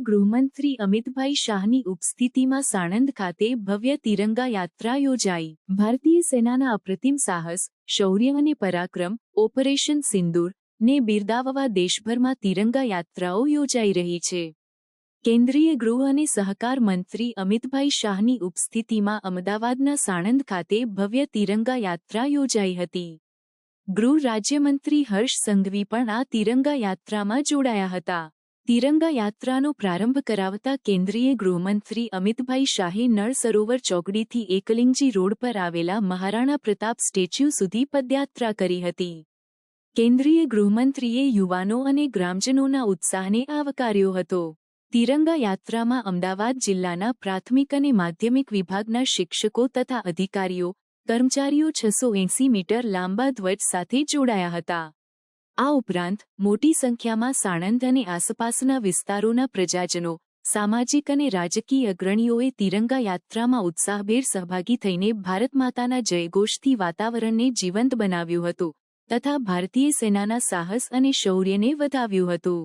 ગૃહમંત્રી અમિતભાઈ શાહની ઉપસ્થિતિમાં સાણંદ ખાતે ભવ્ય તિરંગા યાત્રા યોજાઈ। ભારતીય સેનાના અપ્રતિમ સાહસ, શૌર્ય અને પરાક્રમ ઓપરેશન સિંદૂર ને બિરદાવવા દેશભરમાં તિરંગા યાત્રાઓ યોજાઈ રહી છે। કેન્દ્રીય ગૃહ અને સહકાર મંત્રી અમિતભાઈ શાહની ઉપસ્થિતિમાં અમદાવાદના સાણંદ ખાતે ભવ્ય તિરંગા યાત્રા યોજાઈ હતી। ગૃહ રાજ્યમંત્રી હર્ષ સંઘવી પણ આ તિરંગા યાત્રામાં જોડાયા હતા। તિરંગા યાત્રાનો પ્રારંભ કરાવતા કેન્દ્રીય ગૃહમંત્રી અમિતભાઈ શાહે નળ સરોવર ચોકડીથી એકલિંગજી રોડ પર આવેલા મહારાણા પ્રતાપ સ્ટેચ્યુ સુધી પદયાત્રા કરી હતી। કેન્દ્રીય ગૃહમંત્રીએ યુવાનો અને ગ્રામજનોના ઉત્સાહને આવકાર્યો હતો। તિરંગા યાત્રામાં અમદાવાદ જિલ્લાના પ્રાથમિક અને માધ્યમિક વિભાગના શિક્ષકો તથા અધિકારીઓ, કર્મચારીઓ 680 મીટર લાંબા ધ્વજ સાથે જોડાયા હતા। આ ઉપરાંત મોટી સંખ્યામાં સાણંદ અને આસપાસના વિસ્તારોના પ્રજાજનો, સામાજિક અને રાજકીય અગ્રણીઓએ તિરંગા યાત્રામાં ઉત્સાહભેર સહભાગી થઈને ભારત માતાના જયઘોષથી વાતાવરણને જીવંત બનાવ્યું હતું તથા ભારતીય સેનાના સાહસ અને શૌર્યને વધાવ્યું હતું।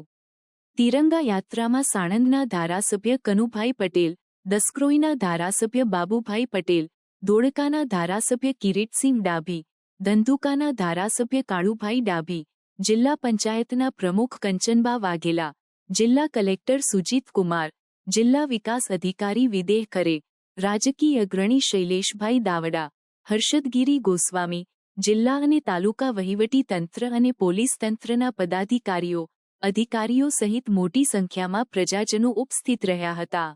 તિરંગા યાત્રામાં સાણંદના ધારાસભ્ય કનુભાઈ પટેલ, દસક્રોઈના ધારાસભ્ય બાબુભાઈ પટેલ, ધોળકાના ધારાસભ્ય કિરીટસિંહ ડાભી, ધંધુકાના ધારાસભ્ય કાળુભાઈ ડાભી, જિલ્લા પંચાયતના પ્રમુખ કંચનબા વાઘેલા, જિલ્લા કલેક્ટર સુજીત કુમાર, જિલ્લા વિકાસ અધિકારી વિદેહ ખરે, રાજકીય અગ્રણી શૈલેષભાઈ દાવડા, હર્ષદગીરી ગોસ્વામી, જિલ્લા અને તાલુકા વહીવટી તંત્ર અને પોલીસ તંત્રના પદાધિકારીઓ, અધિકારીઓ સહિત મોટી સંખ્યામાં પ્રજાજનો ઉપસ્થિત રહ્યા હતા।